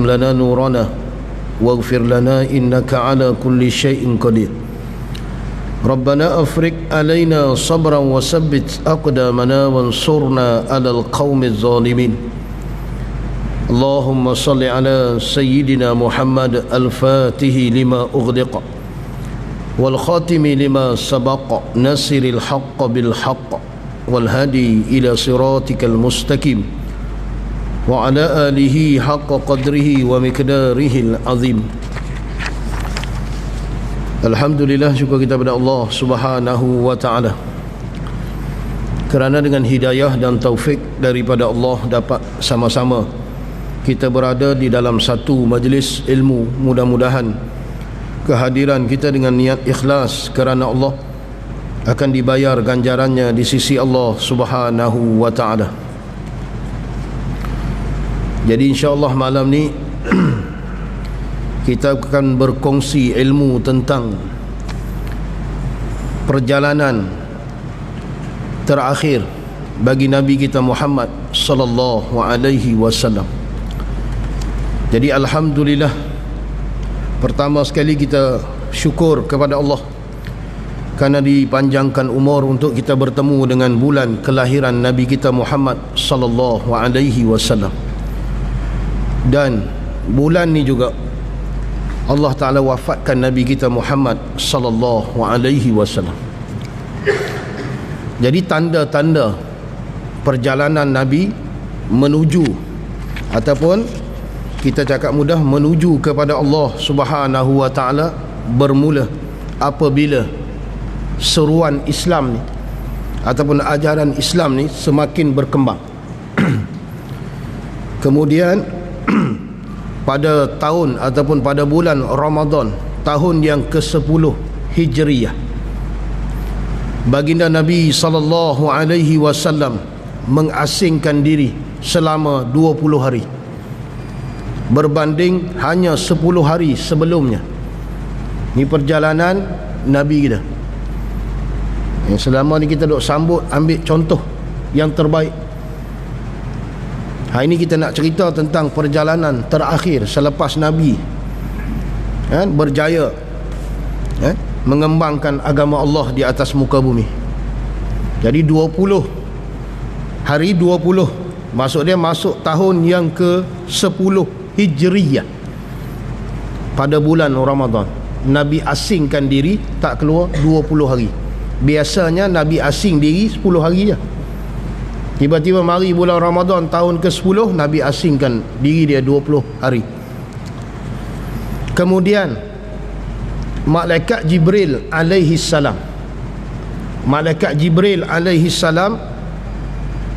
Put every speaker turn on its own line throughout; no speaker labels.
واتمم لنا نورنا واغفر لنا إنك على كل شيء قدير ربنا أفرغ علينا صبرا وثبت أقدامنا وانصرنا على القوم الظالمين اللهم صل على سيدنا محمد الفاتح لما أغلق والخاتم لما سبق ناصر الحق بالحق والهادي إلى صراطك المستقيم وعلى آله حق قدره ومقداره العظيم. Alhamdulillah, syukur kita kepada Allah Subhanahu wa ta'ala kerana dengan hidayah dan taufik daripada Allah dapat sama-sama kita berada di dalam satu majlis ilmu. Mudah-mudahan kehadiran kita dengan niat ikhlas kerana Allah akan dibayar ganjarannya di sisi Allah Subhanahu wa ta'ala. Jadi insya-Allah malam ni kita akan berkongsi ilmu tentang perjalanan terakhir bagi Nabi kita Muhammad sallallahu alaihi wasallam. Jadi alhamdulillah, pertama sekali kita syukur kepada Allah kerana dipanjangkan umur untuk kita bertemu dengan bulan kelahiran Nabi kita Muhammad sallallahu alaihi wasallam. Dan bulan ni juga Allah Ta'ala wafatkan Nabi kita Muhammad sallallahu alaihi wasallam. Jadi tanda-tanda perjalanan Nabi menuju, ataupun kita cakap mudah, menuju kepada Allah Subhanahu wa ta'ala bermula apabila seruan Islam ni ataupun ajaran Islam ni semakin berkembang. Kemudian pada tahun ataupun pada bulan Ramadan tahun yang ke-10 Hijriyah, baginda Nabi sallallahu alaihi wasallam mengasingkan diri selama 20 hari berbanding hanya 10 hari sebelumnya. Ini perjalanan Nabi kita yang selama ni kita duk sambut, ambil contoh yang terbaik. Hari ini kita nak cerita tentang perjalanan terakhir selepas Nabi berjaya mengembangkan agama Allah di atas muka bumi. Jadi 20 hari 20, maksud dia masuk tahun yang ke-10 Hijriyah. Pada bulan Ramadan Nabi asingkan diri, tak keluar 20 hari. Biasanya Nabi asing diri 10 hari je. Tiba-tiba mari bulan Ramadan tahun ke-10, Nabi asingkan diri dia 20 hari. Kemudian Malaikat Jibril alaihi salam, Malaikat Jibril alaihi salam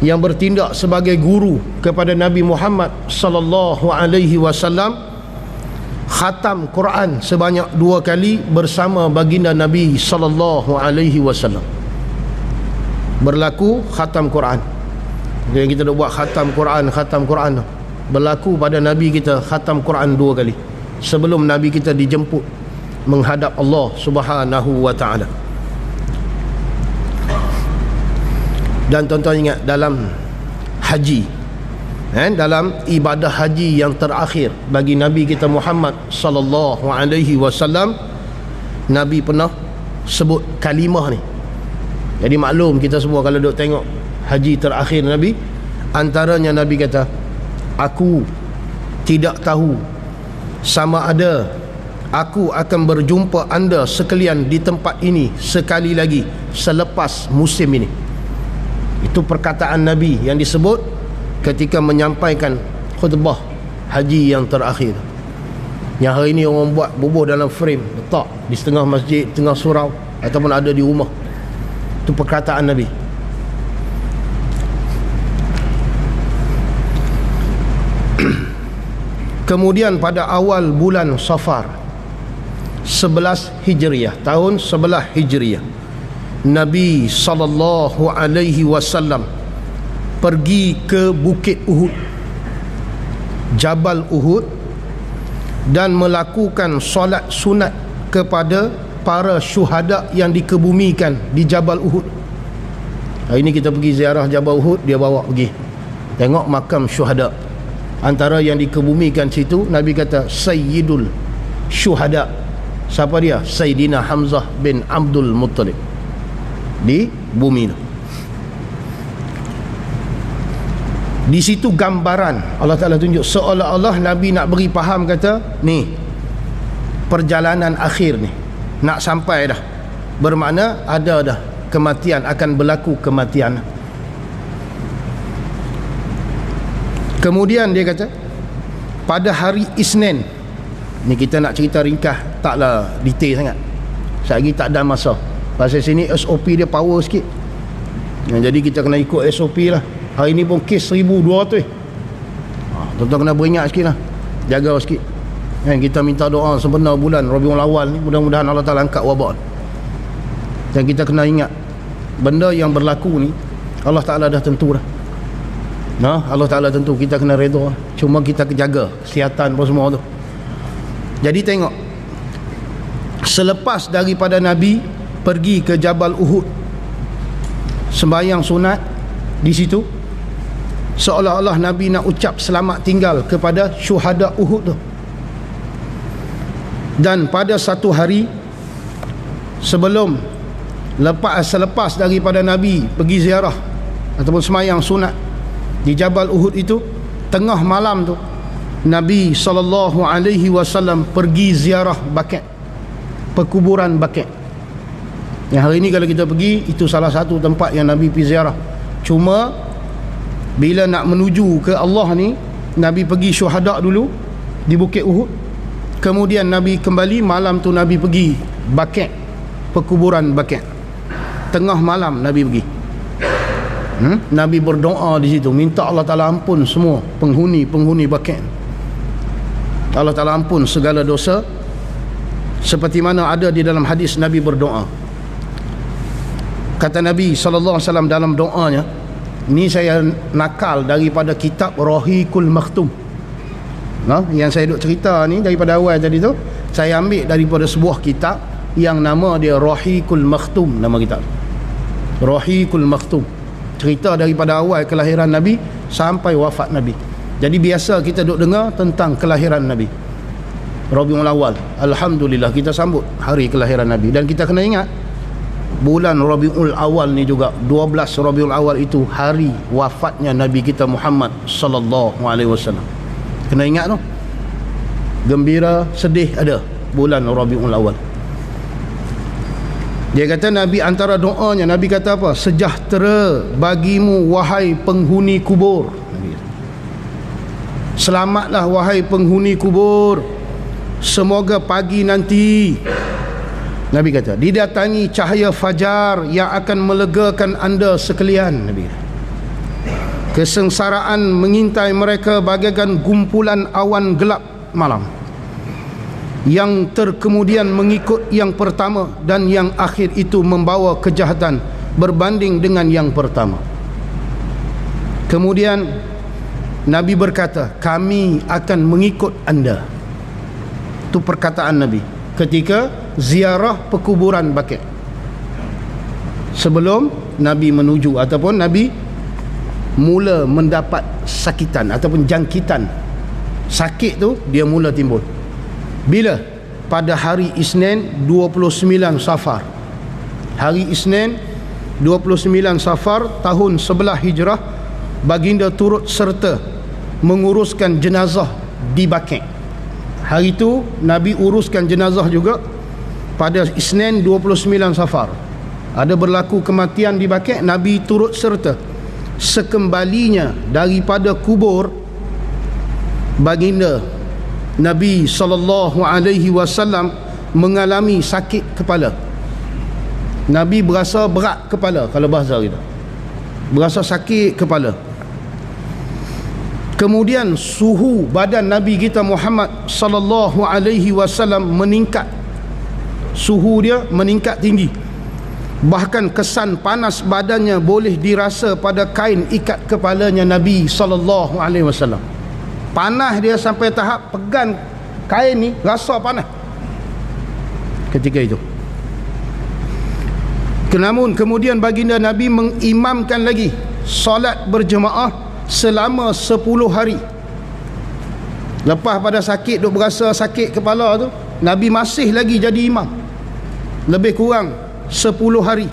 yang bertindak sebagai guru kepada Nabi Muhammad sallallahu alaihi wasallam khatam Quran sebanyak 2 kali bersama baginda Nabi sallallahu alaihi wasallam. Berlaku khatam Quran. Jadi kita dah buat khatam Quran berlaku pada Nabi kita khatam Quran 2 kali sebelum Nabi kita dijemput menghadap Allah Subhanahu wa ta'ala. Dan tuan-tuan ingat, dalam haji, dalam ibadah haji yang terakhir bagi Nabi kita Muhammad sallallahu alaihi wasallam, Nabi pernah sebut kalimah ni. Jadi maklum kita semua kalau duk tengok haji terakhir Nabi, antaranya Nabi kata, aku tidak tahu sama ada aku akan berjumpa anda sekalian di tempat ini sekali lagi selepas musim ini. Itu perkataan Nabi yang disebut ketika menyampaikan khutbah haji yang terakhir. Yang hari ini orang buat bubuh dalam frame, letak di setengah masjid, tengah surau, ataupun ada di rumah. Itu perkataan Nabi. Kemudian pada awal bulan Safar 11 Hijriyah, tahun 11 Hijriyah, Nabi sallallahu alaihi wasallam pergi ke Bukit Uhud, Jabal Uhud, dan melakukan solat sunat kepada para syuhada yang dikebumikan di Jabal Uhud. Hari ini kita pergi ziarah Jabal Uhud, dia bawa pergi tengok makam syuhada. Antara yang dikebumikan situ, Nabi kata Sayyidul Syuhada. Siapa dia? Sayyidina Hamzah bin Abdul Muttalib. Di bumi tu. Di situ gambaran Allah Ta'ala tunjuk, seolah-olah Nabi nak beri faham, kata ni perjalanan akhir ni, nak sampai dah. Bermakna ada dah kematian, akan berlaku kematian. Kemudian dia kata pada hari Isnin ni, kita nak cerita ringkas, taklah detail sangat, lagi tak ada masa. Pasal sini SOP dia power sikit, jadi kita kena ikut SOP lah. Hari ni pun kes 1200. Tuan-tuan kena beringat sikit lah, jaga sikit. Kita minta doa sebenar bulan Rabiul Awal ni, mudah-mudahan Allah Ta'ala angkat wabak. Dan kita kena ingat, benda yang berlaku ni Allah Ta'ala dah tentu dah. Allah Ta'ala tentu, kita kena redha. Cuma kita jaga kesihatan apa semua tu. Jadi tengok, selepas daripada Nabi pergi ke Jabal Uhud, sembahyang sunat di situ, seolah-olah Nabi nak ucap selamat tinggal kepada syuhada Uhud tu. Dan pada satu hari selepas daripada Nabi pergi ziarah ataupun sembahyang sunat di Jabal Uhud itu, tengah malam tu Nabi SAW pergi ziarah Baqi', perkuburan Baqi'. Yang hari ni kalau kita pergi, itu salah satu tempat yang Nabi pergi ziarah. Cuma bila nak menuju ke Allah ni, Nabi pergi syuhada dulu di Bukit Uhud, kemudian Nabi kembali malam tu, Nabi pergi Baqi', perkuburan Baqi'. Tengah malam Nabi pergi. Nabi berdoa di situ, minta Allah Ta'ala ampun semua penghuni Baqi'. Allah Ta'ala ampun segala dosa, seperti mana ada di dalam hadis Nabi berdoa. Kata Nabi SAW dalam doanya, ni saya nakal daripada kitab Rahiqul Makhtum. Yang saya duk cerita ni daripada awal tadi tu, saya ambil daripada sebuah kitab yang nama dia Rahiqul Makhtum. Nama kitab Rahiqul Makhtum, cerita daripada awal kelahiran Nabi sampai wafat Nabi. Jadi biasa kita duk dengar tentang kelahiran Nabi, Rabiul Awal. Alhamdulillah kita sambut hari kelahiran Nabi. Dan kita kena ingat, bulan Rabiul Awal ni juga, 12 Rabiul Awal itu hari wafatnya Nabi kita Muhammad sallallahu alaihi wasallam. Kena ingat tu. Gembira, sedih ada bulan Rabiul Awal. Dia kata Nabi, antara doanya Nabi kata apa? Sejahtera bagimu wahai penghuni kubur. Selamatlah wahai penghuni kubur, semoga pagi nanti, Nabi kata, didatangi cahaya fajar yang akan melegakan anda sekalian. Nabi kata, kesengsaraan mengintai mereka bagaikan gumpulan awan gelap malam, yang terkemudian mengikut yang pertama, dan yang akhir itu membawa kejahatan berbanding dengan yang pertama. Kemudian Nabi berkata, kami akan mengikut anda. Itu perkataan Nabi ketika ziarah perkuburan Baqi'. Sebelum Nabi menuju ataupun Nabi mula mendapat sakitan ataupun jangkitan. Sakit tu dia mula timbul bila? Pada hari Isnin 29 Safar. Hari Isnin 29 Safar tahun 11 Hijrah, baginda turut serta menguruskan jenazah di Baqi'. Hari itu Nabi uruskan jenazah juga pada Isnin 29 Safar. Ada berlaku kematian di Baqi', Nabi turut serta. Sekembalinya daripada kubur, baginda Nabi SAW mengalami sakit kepala. Nabi berasa berat kepala, kalau bahasa kita, berasa sakit kepala. Kemudian suhu badan Nabi kita Muhammad SAW meningkat. Suhu dia meningkat tinggi. Bahkan kesan panas badannya boleh dirasa pada kain ikat kepalanya Nabi SAW. Panas dia sampai tahap pegang kain ni rasa panas ketika itu. Namun kemudian baginda Nabi mengimamkan lagi solat berjemaah selama 10 hari Lepas pada sakit, duk berasa sakit kepala tu, Nabi masih lagi jadi imam lebih kurang 10 hari,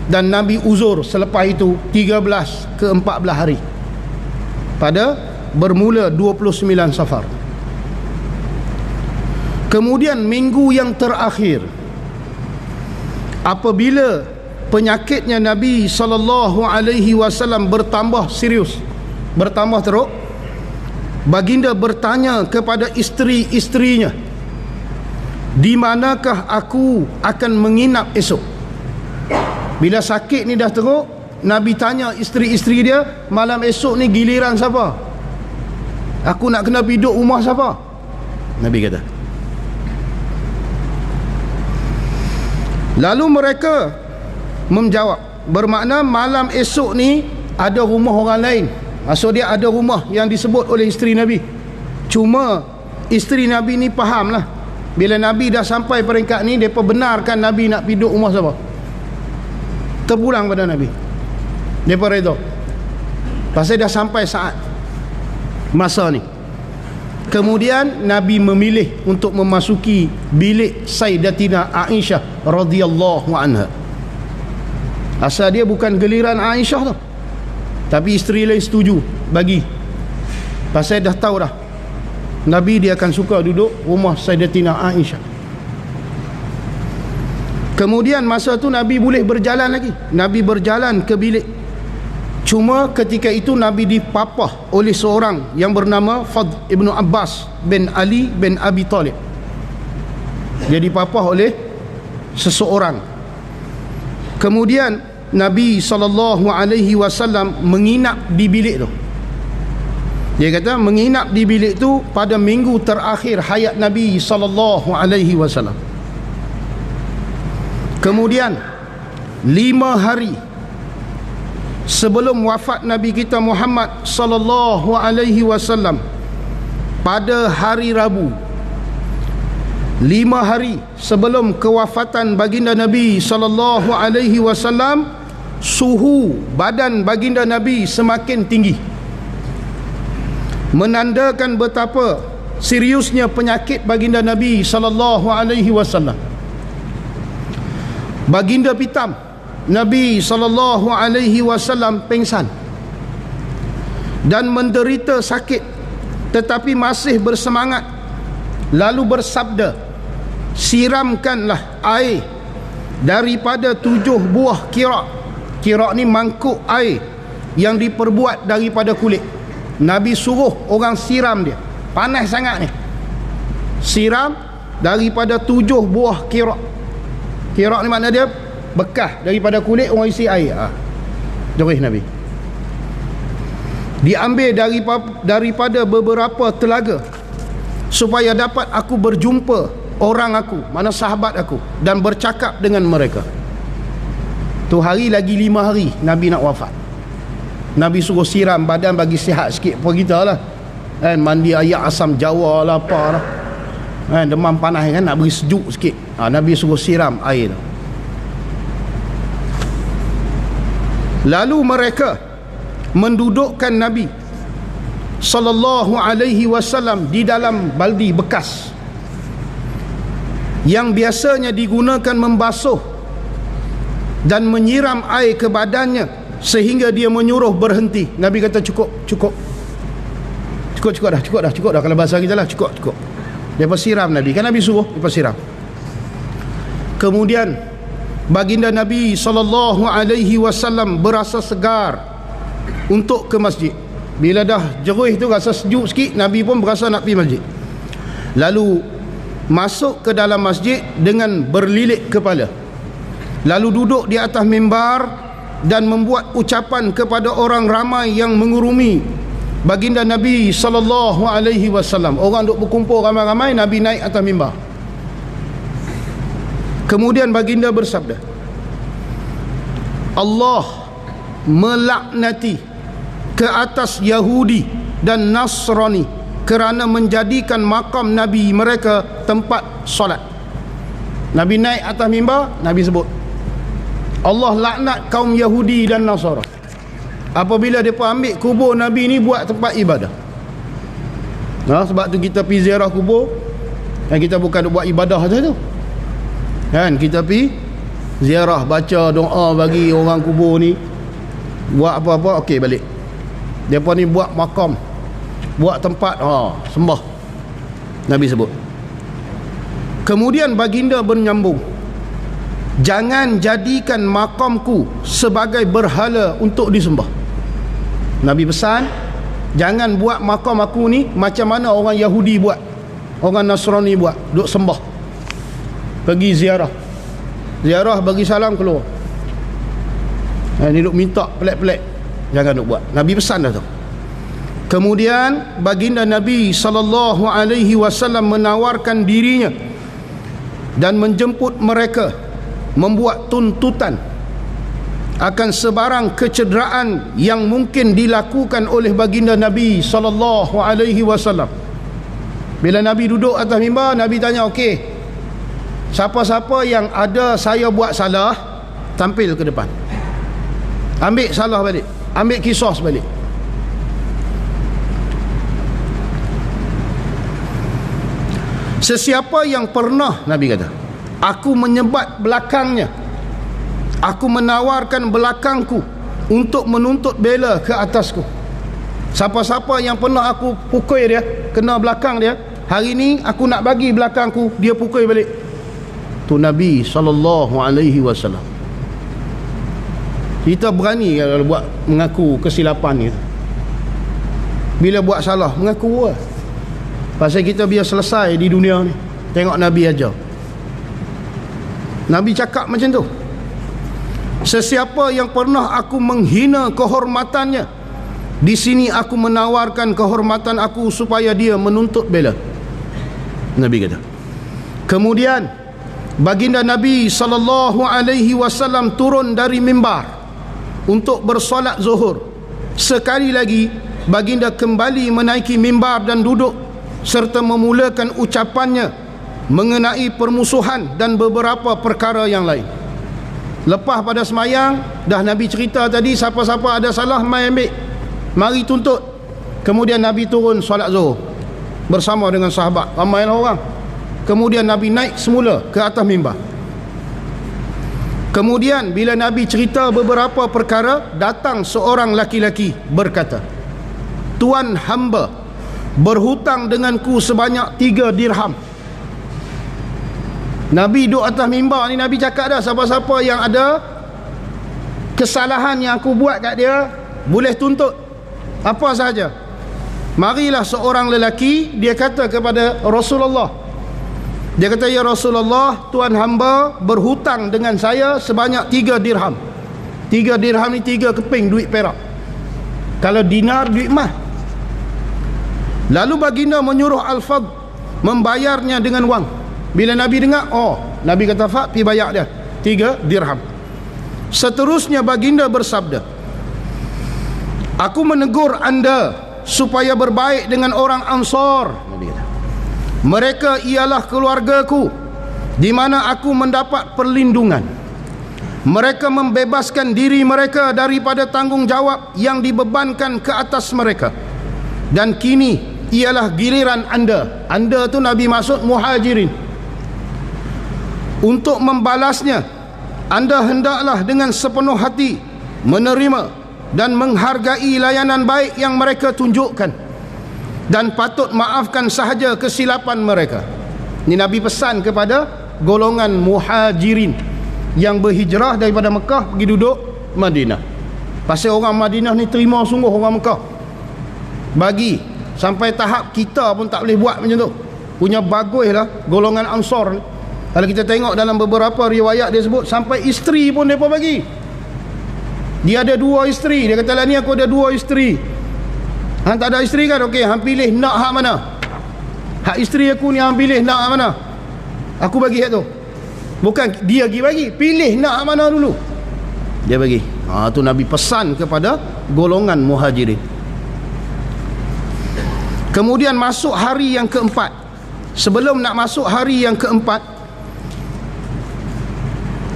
dan Nabi uzur selepas itu 13 ke 14 hari pada bermula 29 Safar. Kemudian minggu yang terakhir, apabila penyakitnya Nabi SAW bertambah serius, bertambah teruk, baginda bertanya kepada isteri-isterinya, di manakah aku akan menginap esok? Bila sakit ni dah teruk, Nabi tanya isteri-isteri dia, malam esok ni giliran siapa? Aku nak kena duduk rumah siapa? Nabi kata. Lalu mereka menjawab, bermakna malam esok ni ada rumah orang lain. Maksud dia ada rumah yang disebut oleh isteri Nabi. Cuma isteri Nabi ni faham lah, bila Nabi dah sampai peringkat ni, mereka benarkan Nabi nak pergi duduk rumah siapa. Terpulang pada Nabi, mereka redha pasal dah sampai saat masa ni. Kemudian Nabi memilih untuk memasuki bilik Sayyidatina Aisyah radhiyallahu anha. Asal dia bukan giliran Aisyah tu, tapi isteri lain setuju bagi, pasal dah tahu dah Nabi dia akan suka duduk rumah Sayyidatina Aisyah. Kemudian masa tu Nabi boleh berjalan lagi, Nabi berjalan ke bilik. Cuma ketika itu Nabi dipapah oleh seorang yang bernama Fadl ibn Abbas bin Ali bin Abi Talib. Dia dipapah oleh seseorang. Kemudian Nabi SAW menginap di bilik tu. Dia kata menginap di bilik tu pada minggu terakhir hayat Nabi SAW. Kemudian 5 hari sebelum wafat Nabi kita Muhammad SAW, pada hari Rabu, 5 hari sebelum kewafatan baginda Nabi SAW, suhu badan baginda Nabi semakin tinggi, menandakan betapa seriusnya penyakit baginda Nabi SAW. Baginda pitam Nabi SAW pengsan dan menderita sakit, tetapi masih bersemangat, lalu bersabda, siramkanlah air daripada 7 buah kirak. Kirak ni mangkuk air yang diperbuat daripada kulit. Nabi suruh orang siram dia, panas sangat ni, siram daripada 7 buah kirak. Kirak ni makna dia bekas daripada kulit, orang isi air. Jorih Nabi. Diambil daripada beberapa telaga, supaya dapat aku berjumpa orang aku, mana sahabat aku, dan bercakap dengan mereka. Tu hari lagi 5 hari Nabi nak wafat. Nabi suruh siram badan bagi sihat sikit apa kita lah kan, mandi air asam jawa lah apa lah kan, demam panas kan, nak beri sejuk sikit. Nabi suruh siram air tu. Lalu mereka mendudukkan Nabi SAW di dalam baldi bekas yang biasanya digunakan membasuh dan menyiram air ke badannya, sehingga dia menyuruh berhenti. Nabi kata cukup dah, kalau bahasa kita lah cukup. Dia siram Nabi, kan Nabi suruh dia siram. Kemudian baginda Nabi SAW berasa segar untuk ke masjid. Bila dah jeruih tu rasa sejuk sikit, Nabi pun berasa nak pergi masjid. Lalu masuk ke dalam masjid dengan berlilit kepala, lalu duduk di atas mimbar dan membuat ucapan kepada orang ramai yang mengurumi baginda Nabi SAW. Orang duk berkumpul ramai-ramai, Nabi naik atas mimbar. Kemudian baginda bersabda, Allah melaknati ke atas Yahudi dan Nasrani kerana menjadikan makam Nabi mereka tempat solat. Nabi naik atas mimbar, Nabi sebut Allah laknat kaum Yahudi dan Nasara apabila mereka ambil kubur Nabi ni buat tempat ibadah. Sebab tu kita pergi ziarah kubur, dan kita bukan buat ibadah saja tu kan, kita pergi ziarah, baca doa bagi orang kubur ni, buat apa-apa, okey balik. Depa ni buat makam, buat tempat sembah, Nabi sebut. Kemudian baginda menyambung, jangan jadikan makamku sebagai berhala untuk disembah. Nabi pesan, jangan buat makam aku ni macam mana orang Yahudi buat, orang Nasrani buat, duk sembah. Pergi ziarah, bagi salam, keluar. Ni duk minta pelik-pelik, jangan duk buat. Nabi pesan dah tu. Kemudian baginda Nabi SAW menawarkan dirinya dan menjemput mereka, membuat tuntutan akan sebarang kecederaan yang mungkin dilakukan oleh baginda Nabi SAW. Bila Nabi duduk atas mimbar, Nabi tanya, okey, siapa-siapa yang ada saya buat salah, tampil ke depan, ambil salah balik, ambil kisos balik. Sesiapa yang pernah, Nabi kata, aku menyebat belakangnya, aku menawarkan belakangku untuk menuntut bela ke atasku. Siapa-siapa yang pernah aku pukul dia, kena belakang dia, hari ni aku nak bagi belakangku, dia pukul balik. Tu Nabi SAW. Kita berani kalau buat, mengaku kesilapan ni. Bila buat salah, mengaku lah. Pasal kita biar selesai di dunia ni. Tengok Nabi ajar. Nabi cakap macam tu. Sesiapa yang pernah aku menghina kehormatannya, di sini aku menawarkan kehormatan aku supaya dia menuntut bela. Nabi kata. Kemudian baginda Nabi SAW turun dari mimbar untuk bersolat zuhur. Sekali lagi baginda kembali menaiki mimbar dan duduk serta memulakan ucapannya mengenai permusuhan dan beberapa perkara yang lain. Lepas pada semayang, dah Nabi cerita tadi, siapa-siapa ada salah mai ambil, mari tuntut. Kemudian Nabi turun solat zuhur bersama dengan sahabat, ramailah orang. Kemudian Nabi naik semula ke atas mimbar. Kemudian bila Nabi cerita beberapa perkara, datang seorang laki-laki berkata, tuan hamba berhutang denganku sebanyak 3 dirham. Nabi duduk atas mimbar ni, Nabi cakap dah, siapa-siapa yang ada kesalahan yang aku buat kat dia, boleh tuntut apa sahaja. Marilah seorang lelaki, dia kata kepada Rasulullah, dia kata, ya Rasulullah, tuan hamba berhutang dengan saya sebanyak 3 dirham. 3 dirham ni 3 keping duit perak, kalau dinar duit emas. Lalu baginda menyuruh Al-Fadl membayarnya dengan wang. Bila Nabi dengar, Nabi kata, Fad, pergi bayar dia 3 dirham. Seterusnya baginda bersabda, aku menegur anda supaya berbaik dengan orang Ansar. Mereka ialah keluargaku, di mana aku mendapat perlindungan. Mereka membebaskan diri mereka daripada tanggungjawab yang dibebankan ke atas mereka. Dan kini ialah giliran anda. Anda tu Nabi maksud muhajirin. Untuk membalasnya, anda hendaklah dengan sepenuh hati menerima dan menghargai layanan baik yang mereka tunjukkan, dan patut maafkan sahaja kesilapan mereka. Ini Nabi pesan kepada golongan muhajirin yang berhijrah daripada Mekah pergi duduk Madinah. Pasal orang Madinah ni terima sungguh orang Mekah, bagi sampai tahap kita pun tak boleh buat macam tu. Punya baguslah golongan Ansar ni. Kalau kita tengok dalam beberapa riwayat, dia sebut sampai isteri pun mereka bagi. Dia ada 2 isteri, dia kata lah, ni aku ada 2 isteri. Hang tak ada isteri kan? Okey, hang pilih nak hak mana? Hak isteri aku ni hang pilih nak hak mana? Aku bagi hak tu. Bukan dia pergi bagi, pilih nak hak mana dulu, dia bagi. Tu Nabi pesan kepada golongan muhajirin. Kemudian masuk hari yang keempat. Sebelum nak masuk hari yang keempat,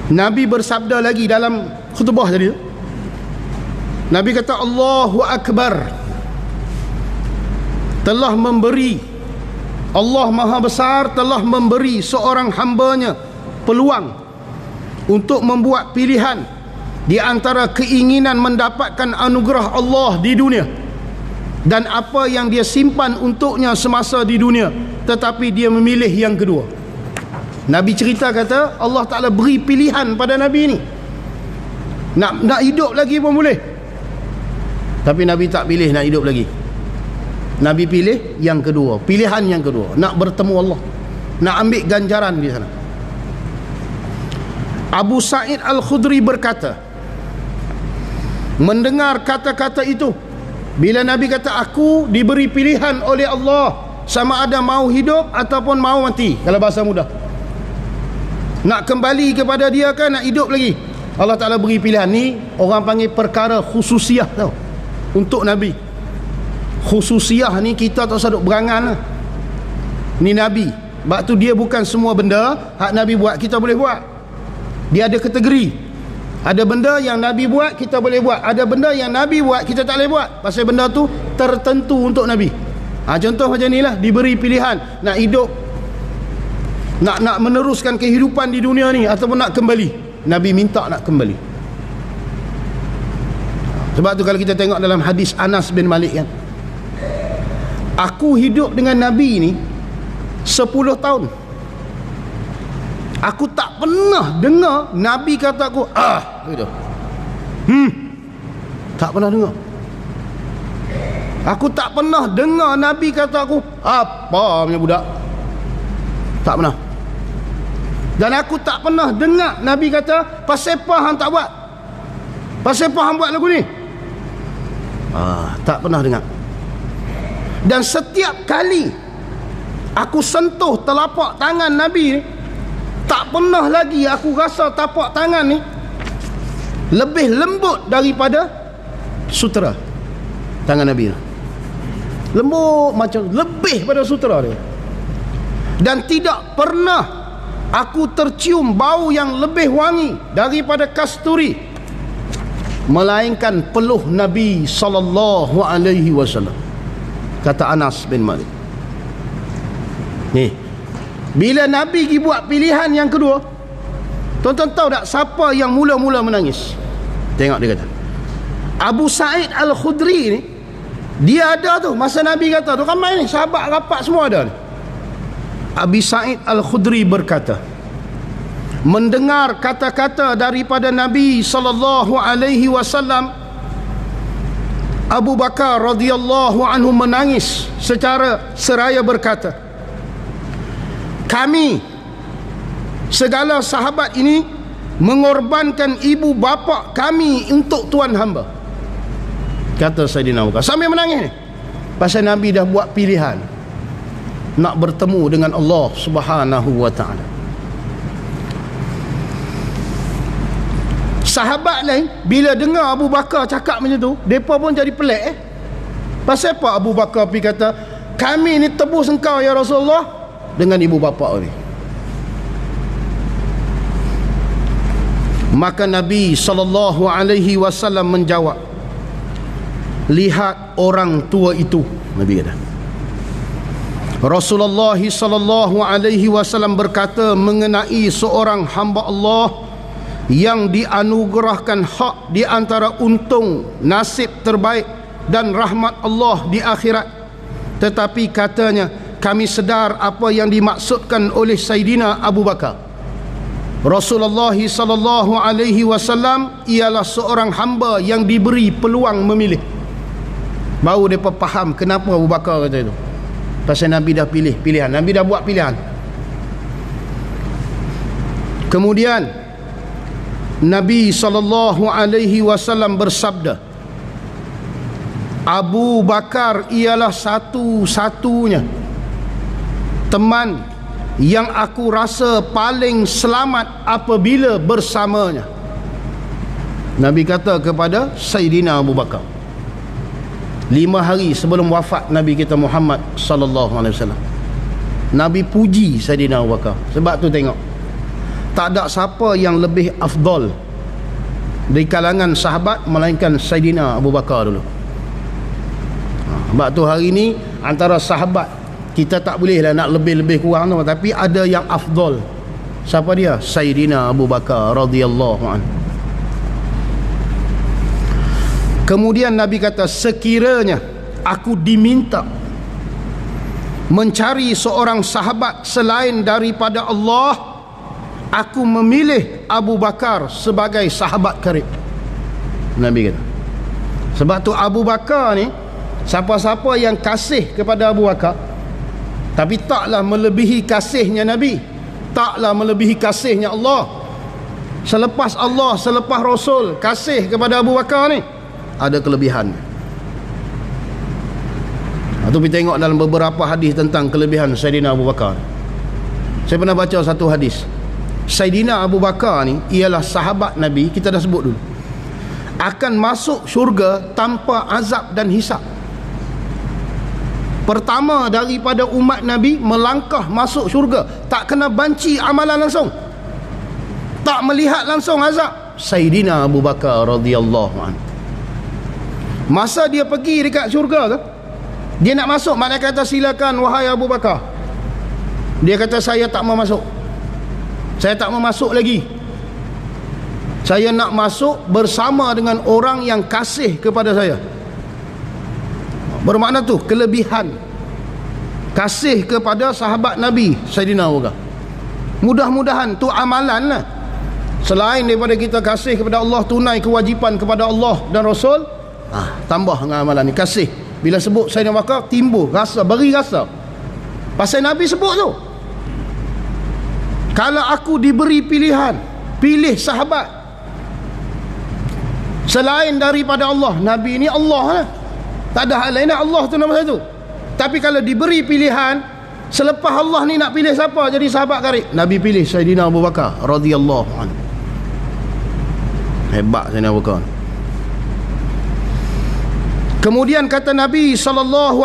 Nabi bersabda lagi dalam khutbah tadi. Nabi kata, Allahu Akbar. telah memberi, Allah Maha Besar telah memberi seorang hambanya peluang untuk membuat pilihan di antara keinginan mendapatkan anugerah Allah di dunia dan apa yang dia simpan untuknya semasa di dunia, tetapi dia memilih yang kedua. Nabi cerita kata Allah Ta'ala beri pilihan pada Nabi ni, nak hidup lagi pun boleh, tapi Nabi tak pilih nak hidup lagi. Nabi pilih yang kedua, pilihan yang kedua, nak bertemu Allah, nak ambil ganjaran di sana. Abu Sa'id Al-Khudri berkata, mendengar kata-kata itu, bila Nabi kata aku diberi pilihan oleh Allah sama ada mau hidup ataupun mau mati, kalau bahasa mudah, nak kembali kepada dia kan nak hidup lagi, Allah Ta'ala beri pilihan. Ni orang panggil perkara khususiah tau, untuk Nabi. Khususiah ni kita tak usah duk berangan lah. Ni Nabi, sebab tu dia bukan semua benda hak Nabi buat kita boleh buat. Dia ada kategori. Ada benda yang Nabi buat kita boleh buat, ada benda yang Nabi buat kita tak boleh buat, pasal benda tu tertentu untuk Nabi. Contoh macam ni lah, diberi pilihan nak hidup, nak meneruskan kehidupan di dunia ni ataupun nak kembali. Nabi minta nak kembali. Sebab tu kalau kita tengok dalam hadis Anas bin Malik kan, aku hidup dengan Nabi ni 10 tahun, aku tak pernah dengar Nabi kata aku gitu. Tak pernah dengar. Aku tak pernah dengar Nabi kata aku apa punya budak. Tak pernah. Dan aku tak pernah dengar Nabi kata pasal apa hang tak buat, pasal apa hang buat lagu ni. Tak pernah dengar. Dan setiap kali aku sentuh telapak tangan Nabi ni, tak pernah lagi aku rasa tapak tangan ni lebih lembut daripada sutera tangan Nabi ni. Lembut macam lebih pada sutera dia. Dan tidak pernah aku tercium bau yang lebih wangi daripada kasturi melainkan peluh Nabi sallallahu alaihi wasallam, kata Anas bin Malik. Ni bila Nabi pergi buat pilihan yang kedua, tuan-tuan tahu tak siapa yang mula-mula menangis? Tengok dia kata, Abu Sa'id Al-Khudri ni, dia ada tu masa Nabi kata tu, ramai ni sahabat rapat semua ada ni. Abu Sa'id Al-Khudri berkata, mendengar kata-kata daripada Nabi sallallahu alaihi wasallam, Abu Bakar radhiyallahu anhu menangis secara seraya berkata, kami segala sahabat ini mengorbankan ibu bapa kami untuk Tuhan hamba, kata Sayyidina Abu Bakar sambil menangis ni, pasal Nabi dah buat pilihan nak bertemu dengan Allah Subhanahu wa ta'ala. Sahabat lain bila dengar Abu Bakar cakap macam tu, mereka pun jadi pelik. Pasal apa Abu Bakar pergi kata kami ni tebus engkau ya Rasulullah dengan ibu bapa ni? Maka Nabi sallallahu alaihi wasallam menjawab, lihat orang tua itu. Nabi kata, Rasulullah sallallahu alaihi wasallam berkata mengenai seorang hamba Allah yang dianugerahkan hak di antara untung, nasib terbaik dan rahmat Allah di akhirat, tetapi katanya kami sedar apa yang dimaksudkan oleh Sayyidina Abu Bakar. Rasulullah sallallahu alaihi wasallam ialah seorang hamba yang diberi peluang memilih. Baru mereka faham kenapa Abu Bakar kata itu, pasal Nabi dah pilih pilihan, Nabi dah buat pilihan. Kemudian Nabi sallallahu alaihi wasallam bersabda, Abu Bakar ialah satu-satunya teman yang aku rasa paling selamat apabila bersamanya. Nabi kata kepada Sayyidina Abu Bakar 5 hari sebelum wafat Nabi kita Muhammad sallallahu alaihi wasallam. Nabi puji Sayyidina Abu Bakar. Sebab tu tengok, tak ada siapa yang lebih afdal di kalangan sahabat melainkan Sayyidina Abu Bakar dulu. Sebab tu hari ni antara sahabat. Kita tak bolehlah nak lebih-lebih kurang tu, tapi ada yang afdal. Siapa dia? Sayyidina Abu Bakar radhiyallahu anhu. Kemudian Nabi kata, sekiranya aku diminta mencari seorang sahabat selain daripada Allah, aku memilih Abu Bakar sebagai sahabat karib. Nabi kata. Sebab tu Abu Bakar ni, siapa-siapa yang kasih kepada Abu Bakar, tapi taklah melebihi kasihnya Nabi, taklah melebihi kasihnya Allah. Selepas Allah, selepas Rasul kasih kepada Abu Bakar ni, ada kelebihan. Itu kita tengok dalam beberapa hadis tentang kelebihan Sayyidina Abu Bakar. Saya pernah baca satu hadis. Sayyidina Abu Bakar ni ialah sahabat Nabi, kita dah sebut dulu, akan masuk syurga tanpa azab dan hisab. Pertama daripada umat Nabi melangkah masuk syurga, tak kena banci amalan langsung, tak melihat langsung azab, Sayyidina Abu Bakar radhiyallahu anhu. Masa dia pergi dekat syurga tu, dia nak masuk, malaikat kata silakan wahai Abu Bakar. Dia kata saya tak mau masuk, saya tak mau masuk lagi. Saya nak masuk bersama dengan orang yang kasih kepada saya. Bermakna tu kelebihan kasih kepada sahabat Nabi Sayyidina Abu Bakar. Mudah-mudahan tu amalan lah. Selain daripada kita kasih kepada Allah, tunai kewajipan kepada Allah dan Rasul, tambah dengan amalan ni, kasih. Bila sebut Sayyidina Abu Bakar, timbul rasa, beri rasa. Pasal Nabi sebut tu, kalau aku diberi pilihan, pilih sahabat selain daripada Allah. Nabi ni Allah lah, tak ada hal lain, Allah tu nombor satu. Tapi kalau diberi pilihan, selepas Allah ni nak pilih siapa jadi sahabat karib, Nabi pilih Sayyidina Abu Bakar radhiyallahu anhu. Hebat Sayyidina Abu Bakar. Kemudian kata Nabi SAW,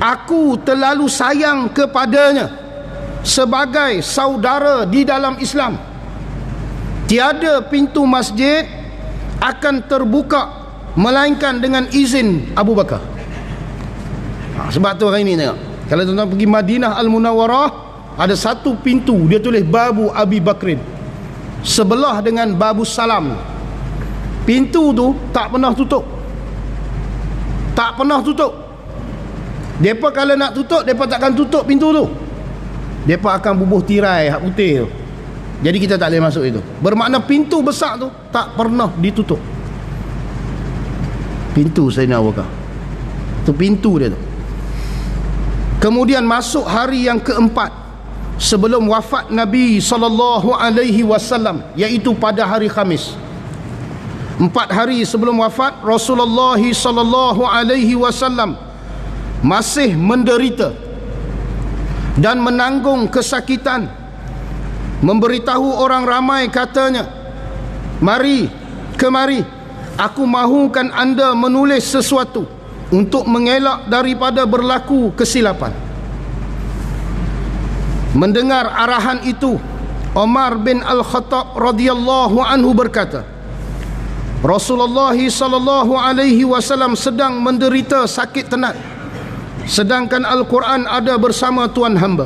aku terlalu sayang kepadanya sebagai saudara di dalam Islam. Tiada pintu masjid akan terbuka melainkan dengan izin Abu Bakar. Sebab tu hari ni tengok, kalau tuan-tuan pergi Madinah Al-Munawwarah, ada satu pintu dia tulis Babu Abi Bakrin, sebelah dengan Babu Salam. Pintu tu tak pernah tutup, tak pernah tutup. Depa kalau nak tutup, depa takkan tutup pintu tu, depa akan bubuh tirai hak putih tu. Jadi kita tak boleh masuk itu. Bermakna pintu besar tu tak pernah ditutup. Pintu Sayyidina Abu Bakar, tu pintu dia tu. Kemudian masuk hari yang keempat sebelum wafat Nabi SAW, iaitu pada hari Khamis. 4 hari sebelum wafat, Rasulullah SAW masih menderita dan menanggung kesakitan, memberitahu orang ramai, katanya, mari, kemari, aku mahukan anda menulis sesuatu untuk mengelak daripada berlaku kesilapan. Mendengar arahan itu, Umar bin Al-Khattab radhiyallahu anhu berkata, Rasulullah SAW sedang menderita sakit tenat, sedangkan Al-Quran ada bersama Tuan hamba.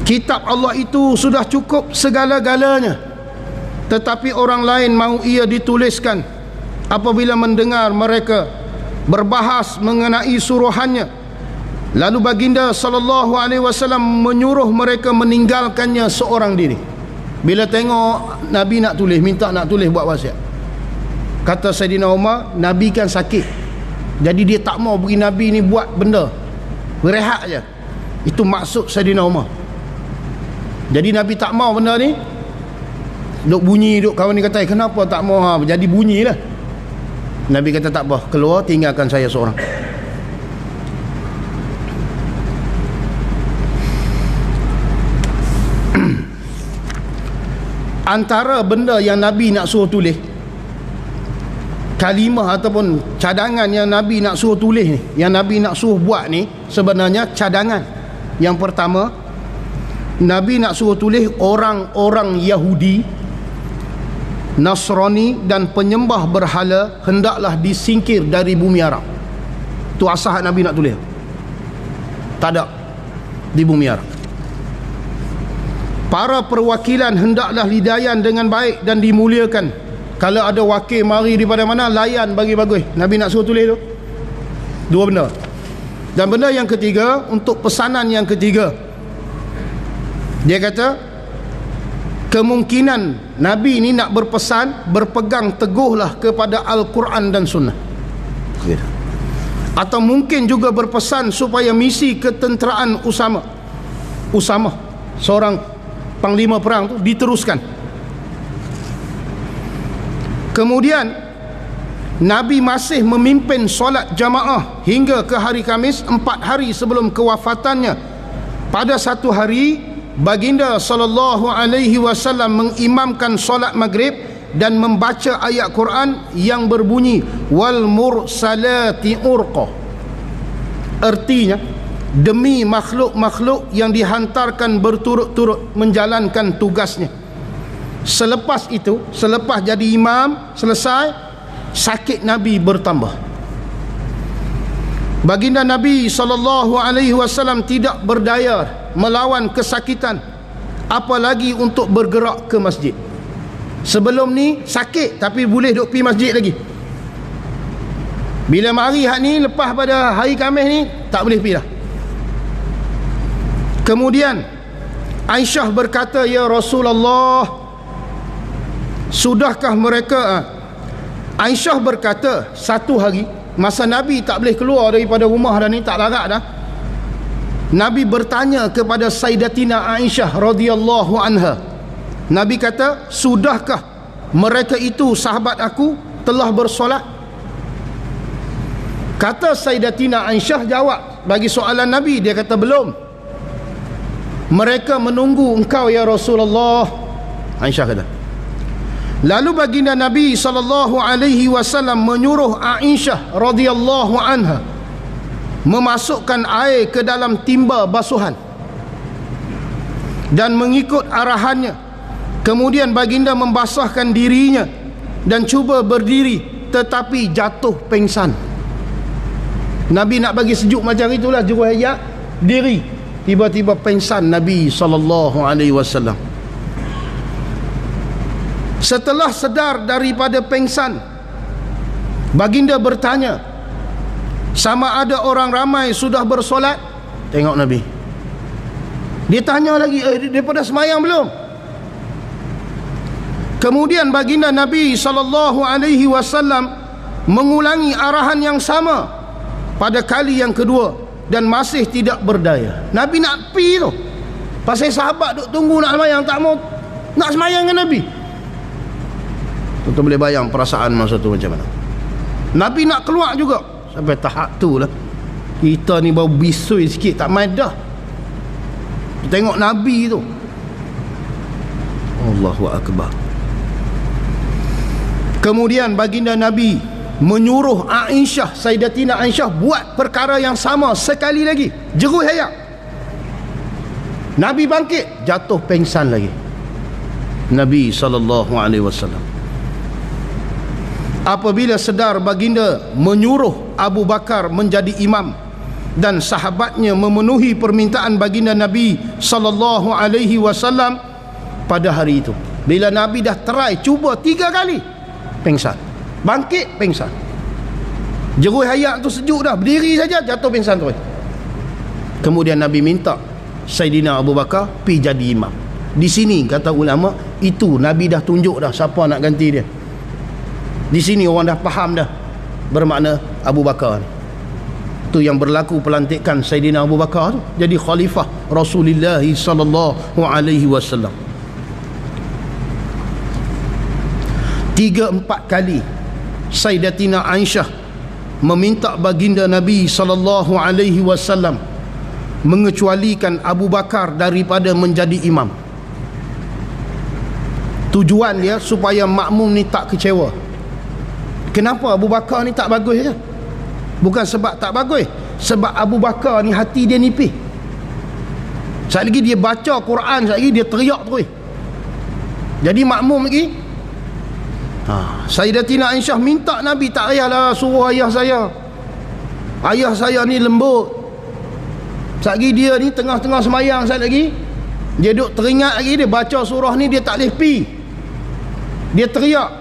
Kitab Allah itu sudah cukup segala-galanya, tetapi orang lain mahu ia dituliskan. Apabila mendengar mereka berbahas mengenai suruhannya, lalu baginda SAW menyuruh mereka meninggalkannya seorang diri. Bila tengok Nabi nak tulis, minta nak tulis buat wasiat, kata Sayyidina Umar, Nabi kan sakit, jadi dia tak mau bagi Nabi ni buat benda, berehat je. Itu maksud Sayyidina Umar. Jadi Nabi tak mau benda ni duk bunyi, duk kawan ni kata, kenapa tak mau, jadi bunyilah. Nabi kata tak apa, keluar, tinggalkan saya seorang. Antara benda yang Nabi nak suruh tulis, kalimah ataupun cadangan yang Nabi nak suruh tulis ni, yang Nabi nak suruh buat ni, sebenarnya cadangan. Yang pertama, Nabi nak suruh tulis orang-orang Yahudi Nasrani dan penyembah berhala hendaklah disingkir dari bumi Arab. Tu asal Nabi nak tulis. Tak ada di bumi Arab. Para perwakilan hendaklah dilayan dengan baik dan dimuliakan. Kalau ada wakil mari daripada mana, layan bagi bagus. Nabi nak suruh tulis tu. Dua benda. Dan benda yang ketiga, untuk pesanan yang ketiga, dia kata kemungkinan Nabi ini nak berpesan, berpegang teguhlah kepada Al-Quran dan Sunnah. Atau mungkin juga berpesan supaya misi ketenteraan Usama seorang panglima perang tu diteruskan. Kemudian Nabi masih memimpin solat jamaah hingga ke hari Khamis, 4 hari sebelum kewafatannya. Pada satu hari, baginda sallallahu alaihi wasallam mengimamkan solat maghrib dan membaca ayat Quran yang berbunyi wal mursalati urqa. Artinya, demi makhluk-makhluk yang dihantarkan berturut-turut menjalankan tugasnya. Selepas itu, selepas jadi imam selesai, sakit Nabi bertambah. Baginda Nabi SAW tidak berdaya melawan kesakitan, apalagi untuk bergerak ke masjid. Sebelum ni sakit tapi boleh duduk pergi masjid lagi. Bila mari hak ni, lepas pada hari Khamis ni, tak boleh pergi dah. Kemudian Aisyah berkata, ya Rasulullah, sudahkah mereka Aisyah berkata, satu hari masa Nabi tak boleh keluar daripada rumah dah ni, tak larat dah, Nabi bertanya kepada Sayyidatina Aisyah radhiyallahu anha. Nabi kata, sudahkah mereka itu sahabat aku telah bersolat? Kata Sayyidatina Aisyah jawab bagi soalan Nabi, dia kata belum. Mereka menunggu engkau ya Rasulullah, Aisyah kata. Lalu baginda Nabi SAW menyuruh Aisyah radhiyallahu anha memasukkan air ke dalam timba basuhan dan mengikut arahannya. Kemudian baginda membasahkan dirinya dan cuba berdiri, tetapi jatuh pengsan. Nabi nak bagi sejuk macam itulah, juru hayat diri, tiba-tiba pengsan Nabi SAW. Setelah sedar daripada pengsan, baginda bertanya, sama ada orang ramai sudah bersolat? Tengok Nabi, dia tanya lagi, daripada semayang belum? Kemudian baginda Nabi SAW mengulangi arahan yang sama pada kali yang kedua dan masih tidak berdaya. Nabi nak pi tu, pasal sahabat duk tunggu nak semayang, tak mau nak semayang dengan Nabi. Tuan boleh bayang perasaan masa tu macam mana. Nabi nak keluar juga. Sampai tahap tu lah, kita ni baru bisui sikit tak main dah. Tengok Nabi tu, Allahu Akbar. Kemudian baginda Nabi menyuruh Aisyah, Sayyidatina Aisyah, buat perkara yang sama sekali lagi. Jerui hayat. Nabi bangkit, jatuh pengsan lagi. Nabi SAW apabila sedar baginda menyuruh Abu Bakar menjadi imam dan sahabatnya memenuhi permintaan baginda Nabi SAW pada hari itu. Bila Nabi dah try, cuba 3 kali, pengsan, bangkit pengsan. Jerui hayat tu sejuk dah, berdiri saja jatuh pengsan terus. Kemudian Nabi minta Saidina Abu Bakar pi jadi imam. Di sini kata ulama, itu Nabi dah tunjuk dah siapa nak ganti dia. Di sini orang dah faham dah bermakna Abu Bakar ni. Tu yang berlaku pelantikan Saidina Abu Bakar tu jadi khalifah Rasulullah sallallahu alaihi wasallam. 3-4 kali Sayyidatina Aisyah meminta baginda Nabi sallallahu alaihi wasallam mengecualikan Abu Bakar daripada menjadi imam. Tujuan dia supaya makmum ni tak kecewa. Kenapa Abu Bakar ni tak bagus je? Bukan sebab tak bagus, sebab Abu Bakar ni hati dia nipis. Sekali lagi dia baca Quran, sekali lagi dia teriak terus. Jadi makmum lagi Sayyidatina Aisyah minta Nabi, tak payahlah suruh ayah saya ni lembut. Sekali dia ni tengah-tengah semayang, sekali lagi dia duduk teringat lagi, dia baca surah ni dia tak boleh pi, dia teriak.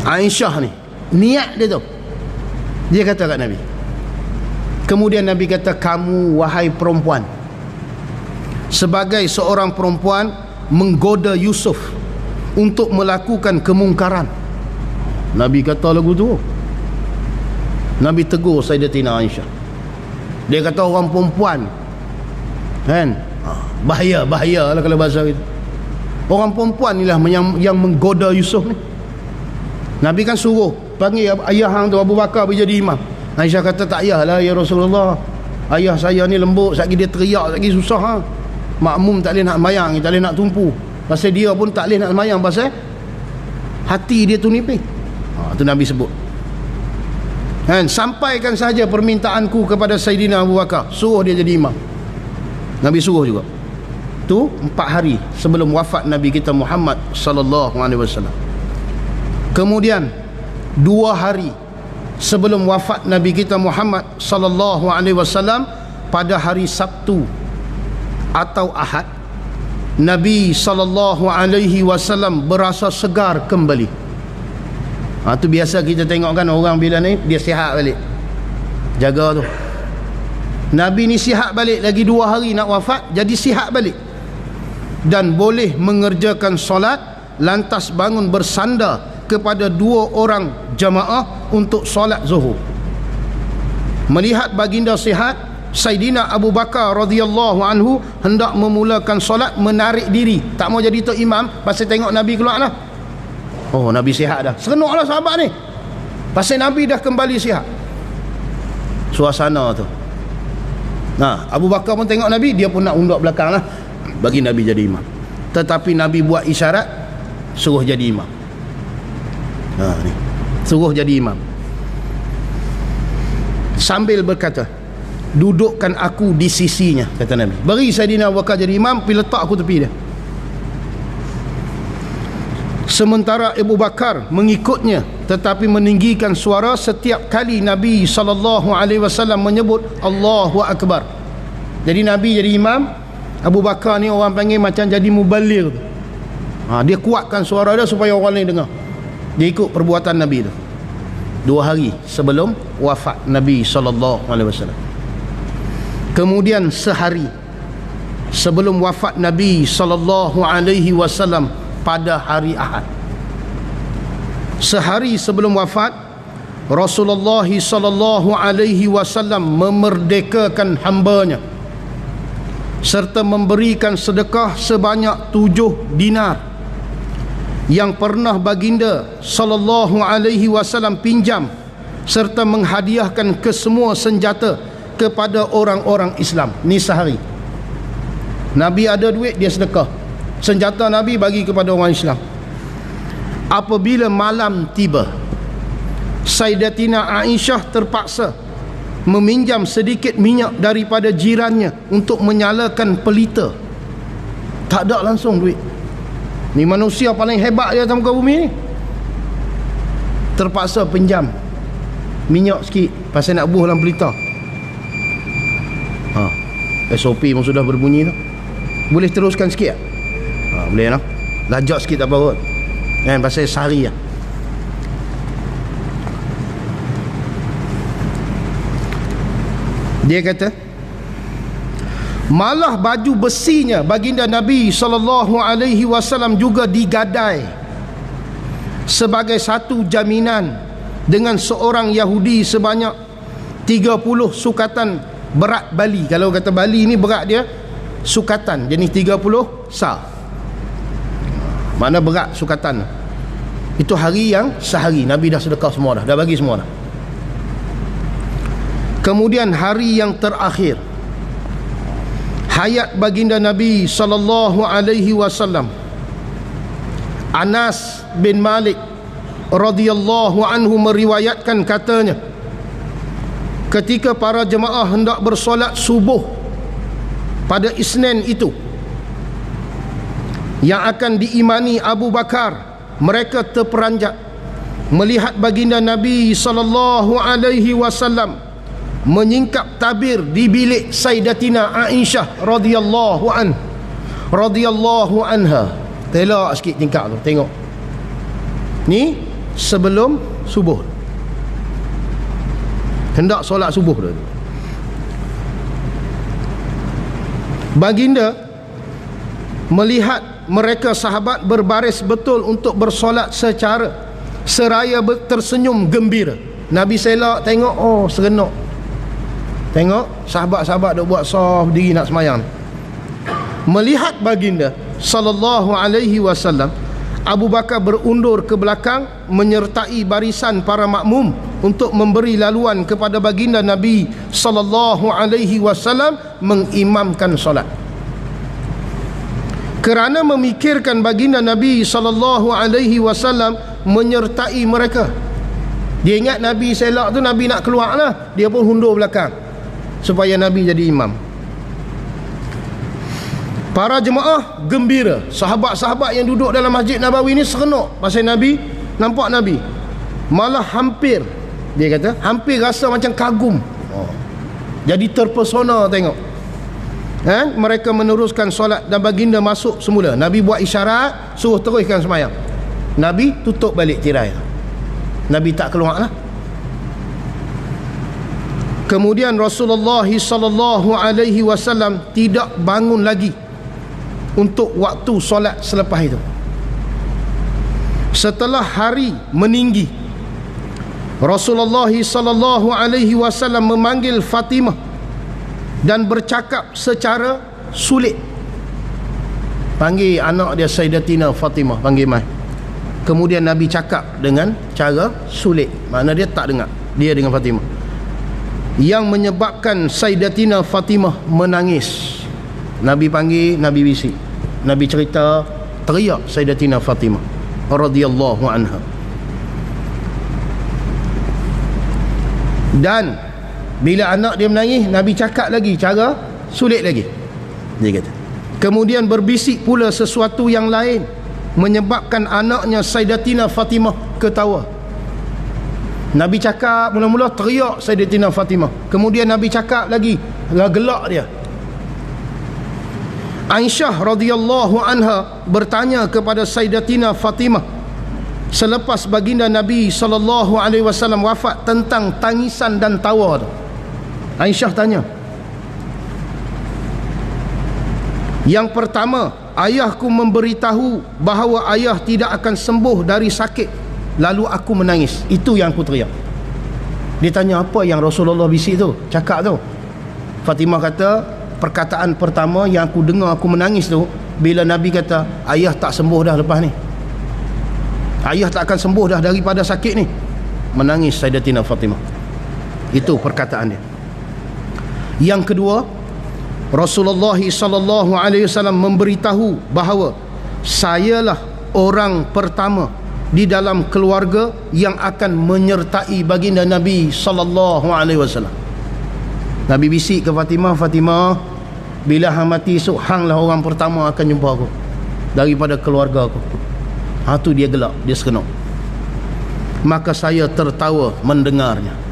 Aisyah ni niat dia tu, dia kata kat Nabi. Kemudian Nabi kata, kamu wahai perempuan, sebagai seorang perempuan menggoda Yusuf untuk melakukan kemungkaran. Nabi kata lagu tu. Nabi tegur Sayyidatina Aisyah. Dia kata orang perempuan kan, bahaya lah kalau bahasa itu. Orang perempuan inilah yang menggoda Yusuf ni. Nabi kan suruh panggil ayah hang tu Abu Bakar pergi jadi imam. Aisyah kata, tak payahlah ya Rasulullah, ayah saya ni lembut, sekali dia teriak lagi susah makmum tak boleh nak mayang, tak boleh nak tumpu. Pasal dia pun tak boleh nak mayang pasal hati dia tu nipis. Tu Nabi sebut kan, sampaikan saja permintaanku kepada Sayyidina Abu Bakar, suruh dia jadi imam. Nabi suruh juga tu 4 hari sebelum wafat Nabi kita Muhammad sallallahu alaihi wasallam. Kemudian 2 hari sebelum wafat Nabi kita Muhammad sallallahu alaihi wasallam, pada hari Sabtu atau Ahad, Nabi sallallahu alaihi wasallam berasa segar kembali. Tu biasa kita tengok kan, orang bila ni dia sihat balik, jaga tu. Nabi ni sihat balik, lagi 2 hari nak wafat, jadi sihat balik dan boleh mengerjakan solat, lantas bangun bersandar kepada 2 orang jamaah untuk solat zuhur. Melihat baginda sihat, Sayyidina Abu Bakar radhiyallahu anhu hendak memulakan solat, menarik diri, tak mau jadi tok imam pasal tengok Nabi keluar lah. Nabi sihat dah, seronoklah sahabat ni pasal Nabi dah kembali sihat. Suasana tu, Abu Bakar pun tengok Nabi, dia pun nak undur belakang lah bagi Nabi jadi imam. Tetapi Nabi buat isyarat suruh jadi imam. Ni suruh jadi imam sambil berkata, dudukkan aku di sisinya, kata Nabi. Beri Sayyidina Abu Bakar jadi imam, pergi letak aku tepi dia. Sementara Abu Bakar mengikutnya, tetapi meninggikan suara setiap kali Nabi SAW menyebut Allahu Akbar. Jadi Nabi jadi imam, Abu Bakar ni orang panggil macam jadi mubaligh. Dia kuatkan suara dia supaya orang lain dengar. Dia ikut perbuatan Nabi tu 2 hari sebelum wafat Nabi SAW. Kemudian sehari sebelum wafat Nabi SAW pada hari Ahad, sehari sebelum wafat, Rasulullah SAW memerdekakan hambanya serta memberikan sedekah sebanyak 7 dinar yang pernah baginda sallallahu alaihi wasallam pinjam, serta menghadiahkan kesemua senjata kepada orang-orang Islam. Ni sehari Nabi ada duit, dia sedekah. Senjata Nabi bagi kepada orang Islam. Apabila malam tiba, Sayyidatina Aisyah terpaksa meminjam sedikit minyak daripada jirannya untuk menyalakan pelita. Tak ada langsung duit. Ni manusia paling hebat di atas muka bumi ni. Terpaksa pinjam minyak sikit pasal nak buh dalam pelita. SOP pun sudah berbunyi tu. Boleh teruskan sikit tak? Boleh lah. Lajak sikit tak apa kot. Pasal sehari lah. Dia kata, malah baju besinya baginda Nabi SAW juga digadai sebagai satu jaminan dengan seorang Yahudi sebanyak 30 sukatan berat bali. Kalau kata bali ni berat dia sukatan, jenis 30 sah. Mana berat sukatan. Itu hari yang sehari Nabi dah sedekah semua dah bagi semua dah. Kemudian hari yang terakhir hayat baginda Nabi SAW, Anas bin Malik radhiyallahu anhu meriwayatkan katanya, ketika para jemaah hendak bersolat subuh pada Isnin itu, yang akan diimani Abu Bakar. Mereka terperanjat melihat baginda Nabi sallallahu alaihi wasallam menyingkap tabir di bilik Sayyidatina Aisyah radhiyallahu anha. Telak sikit tingkap tu, tengok. Ni sebelum subuh, hendak solat subuh tu. Baginda melihat mereka sahabat berbaris betul untuk bersolat secara seraya tersenyum gembira. Nabi selak tengok, oh serenok. Tengok sahabat-sahabat duk buat saf diri nak semayang. Melihat baginda sallallahu alaihi wasallam, Abu Bakar berundur ke belakang menyertai barisan para makmum untuk memberi laluan kepada baginda Nabi sallallahu alaihi wasallam mengimamkan solat. Kerana memikirkan baginda Nabi sallallahu alaihi wasallam menyertai mereka. Dia ingat Nabi selak tu Nabi nak keluar lah, dia pun hundur belakang supaya Nabi jadi imam. Para jemaah gembira. Sahabat-sahabat yang duduk dalam Masjid Nabawi ni serenok pasal Nabi, nampak Nabi. Malah hampir, dia kata, hampir rasa macam kagum. Jadi terpesona tengok. Mereka meneruskan solat dan baginda masuk semula. Nabi buat isyarat suruh teruskan sembahyang. Nabi tutup balik tirai. Nabi tak keluar lah. Kemudian Rasulullah sallallahu alaihi wasallam tidak bangun lagi untuk waktu solat selepas itu. Setelah hari meninggi, Rasulullah sallallahu alaihi wasallam memanggil Fatimah dan bercakap secara sulit. Panggil anak dia Sayyidatina Fatimah, panggil mai. Kemudian Nabi cakap dengan cara sulit, makna dia tak dengar, dia dengan Fatimah, yang menyebabkan Sayyidatina Fatimah menangis. Nabi panggil, Nabi bisik, Nabi cerita, teriak Sayyidatina Fatimah radhiyallahu anha. Dan bila anak dia menangis, Nabi cakap lagi cara sulit lagi, dia kata. Kemudian berbisik pula sesuatu yang lain, menyebabkan anaknya Sayyidatina Fatimah ketawa. Nabi cakap, mula-mula teriak Sayyidatina Fatimah, kemudian Nabi cakap lagi, gelak dia. Aisyah radhiyallahu anha bertanya kepada Sayyidatina Fatimah selepas baginda Nabi sallallahu alaihi wasallam wafat tentang tangisan dan tawa tu. Aisyah tanya, yang pertama, ayahku memberitahu bahawa ayah tidak akan sembuh dari sakit, lalu aku menangis. Itu yang aku teriak. Dia tanya, apa yang Rasulullah bisik tu, cakap tu? Fatimah kata, perkataan pertama yang aku dengar aku menangis tu bila Nabi kata, ayah tak sembuh dah lepas ni, ayah tak akan sembuh dah daripada sakit ni. Menangis Sayyidatina Fatimah. Itu perkataan dia. Yang kedua, Rasulullah sallallahu alaihi wasallam memberitahu bahawa sayalah orang pertama di dalam keluarga yang akan menyertai baginda Nabi sallallahu alaihi wasallam. Nabi bisik ke Fatimah, Fatimah, bila hang mati esok, hanglah orang pertama akan jumpa aku daripada keluarga aku. Tu dia gelak, dia sekenok. Maka saya tertawa mendengarnya.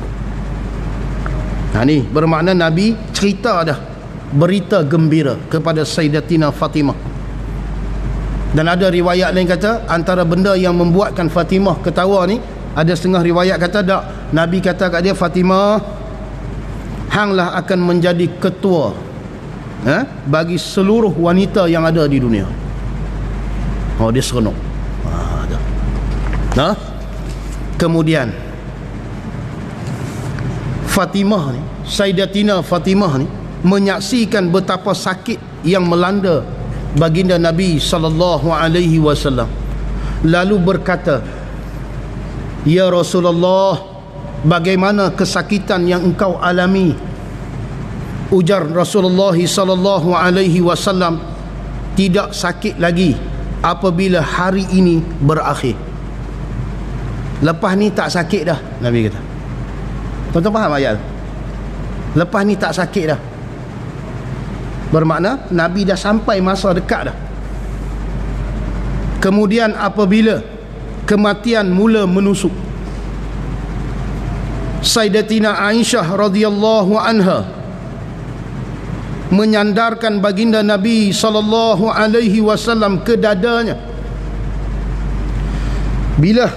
Ni bermakna Nabi cerita dah berita gembira kepada Sayyidatina Fatimah. Dan ada riwayat lain kata, antara benda yang membuatkan Fatimah ketawa ni, ada setengah riwayat kata tak, Nabi kata kat dia, Fatimah, hanglah akan menjadi ketua bagi seluruh wanita yang ada di dunia. Dia seronok. Kemudian Fatimah ni, Sayyidatina Fatimah ni menyaksikan betapa sakit yang melanda baginda Nabi sallallahu alaihi wasallam, lalu berkata, ya Rasulullah, bagaimana kesakitan yang engkau alami? Ujar Rasulullah sallallahu alaihi wasallam, tidak sakit lagi apabila hari ini berakhir. Lepas ni tak sakit dah, Nabi kata. Tuan-tuan faham ayat? Lepas ni tak sakit dah, bermakna Nabi dah sampai masa dekat dah. Kemudian apabila kematian mula menusuk, Sayyidatina Aisyah radhiyallahu anha menyandarkan baginda Nabi sallallahu alaihi wasallam ke dadanya. Bila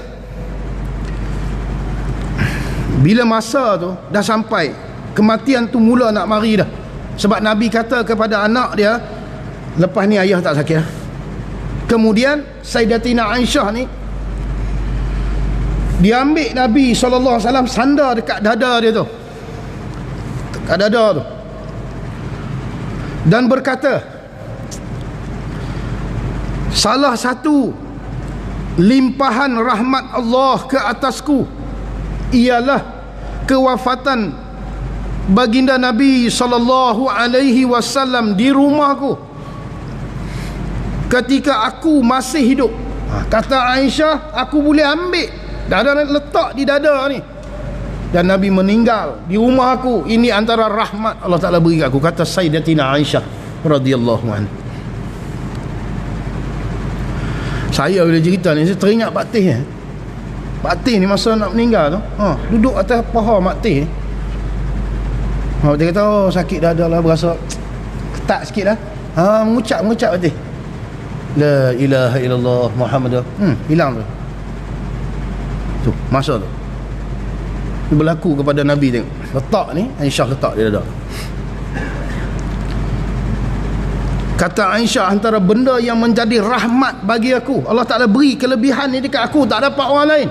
masa tu dah sampai, kematian tu mula nak mari dah. Sebab Nabi kata kepada anak dia, lepas ni ayah tak sakit. Kemudian Sayyidatina Aisyah ni dia ambil Nabi SAW sandar dekat dada dia tu, dekat dada tu, dan berkata, salah satu limpahan rahmat Allah ke atasku ialah kewafatan baginda Nabi SAW di rumahku ketika aku masih hidup. Kata Aisyah, aku boleh ambil dada, letak di dada ni, dan Nabi meninggal di rumah aku. Ini antara rahmat Allah Ta'ala beri aku, kata Sayyidatina Aisyah radhiyallahu anha. Saya bila cerita ni, saya teringat Pak Tih. Pak Tih ni masa nak meninggal tu, duduk atas paha Mak Tih ni. Dia kata, oh sakit dada lah, berasa ketat sikit lah. Mengucap Pak Tih, la ilaha illallah Muhammad. Hilang tu. Tu masa tu dia berlaku kepada Nabi. Tengok letak ni, Aisyah letak dia dada. Kata Aisyah, antara benda yang menjadi rahmat bagi aku, Allah Ta'ala beri kelebihan ni dekat aku, tak dapat orang lain.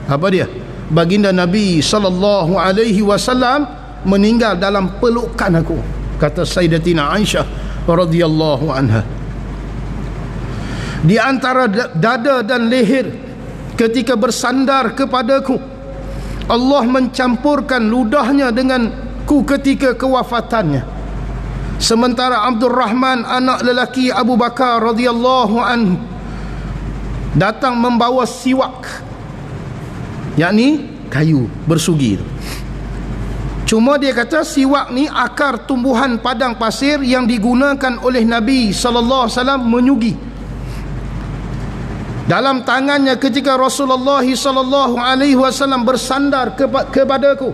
Apa dia? Baginda Nabi SAW meninggal dalam pelukan aku, kata Sayyidatina Aisyah radhiyallahu anha. Di antara dada dan leher ketika bersandar kepadaku, Allah mencampurkan ludahnya denganku ketika kewafatannya. Sementara Abdul Rahman, anak lelaki Abu Bakar radhiyallahu anhu, datang membawa siwak, yakni kayu bersugi itu. Cuma dia kata siwak ni akar tumbuhan padang pasir yang digunakan oleh Nabi SAW menyugi. Dalam tangannya ketika Rasulullah SAW bersandar kepadaku,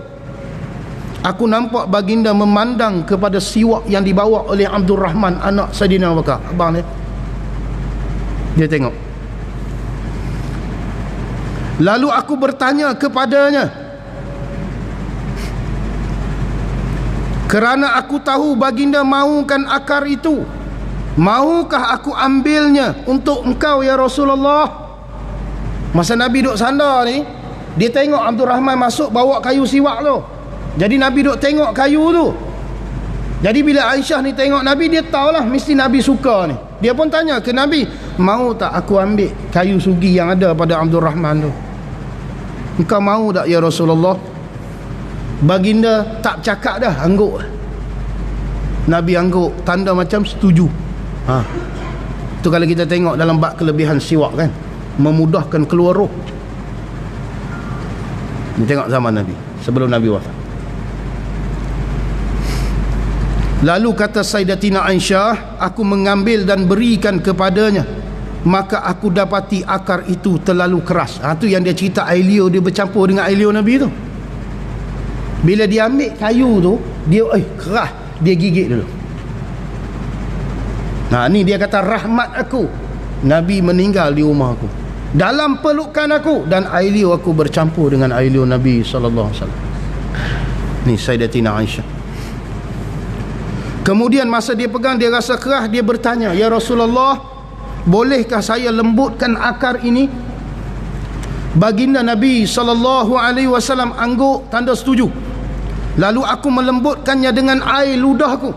aku nampak baginda memandang kepada siwak yang dibawa oleh Abdul Rahman, anak Saidina Abu Bakar. Abang ni, dia tengok. Lalu aku bertanya kepadanya, kerana aku tahu baginda mahukan akar itu, maukah aku ambilnya untuk engkau ya Rasulullah? Masa Nabi duduk sandar ni, dia tengok Abdul Rahman masuk bawa kayu siwak tu. Jadi Nabi duduk tengok kayu tu. Jadi bila Aisyah ni tengok Nabi, dia tahulah mesti Nabi suka ni. Dia pun tanya ke Nabi, mau tak aku ambil kayu sugi yang ada pada Abdul Rahman tu? Engkau mau tak ya Rasulullah? Baginda tak cakap dah, angguk. Nabi angguk, tanda macam setuju. Tu kalau kita tengok dalam bab kelebihan siwak kan, memudahkan keluar roh. Ni tengok zaman Nabi sebelum Nabi wafat. Lalu kata Sayyidatina Aisyah, aku mengambil dan berikan kepadanya, maka aku dapati akar itu terlalu keras. Tu yang dia cerita air liur dia bercampur dengan air liur Nabi tu. Bila dia ambil kayu tu, dia keras, dia gigit dulu. Ni dia kata rahmat aku, Nabi meninggal di rumah aku, dalam pelukan aku, dan air liur aku bercampur dengan air liur Nabi SAW. Ni Sayyidatina Aisyah. Kemudian masa dia pegang, dia rasa keras, dia bertanya, ya Rasulullah, bolehkah saya lembutkan akar ini? Baginda Nabi SAW angguk, tanda setuju. Lalu aku melembutkannya dengan air ludahku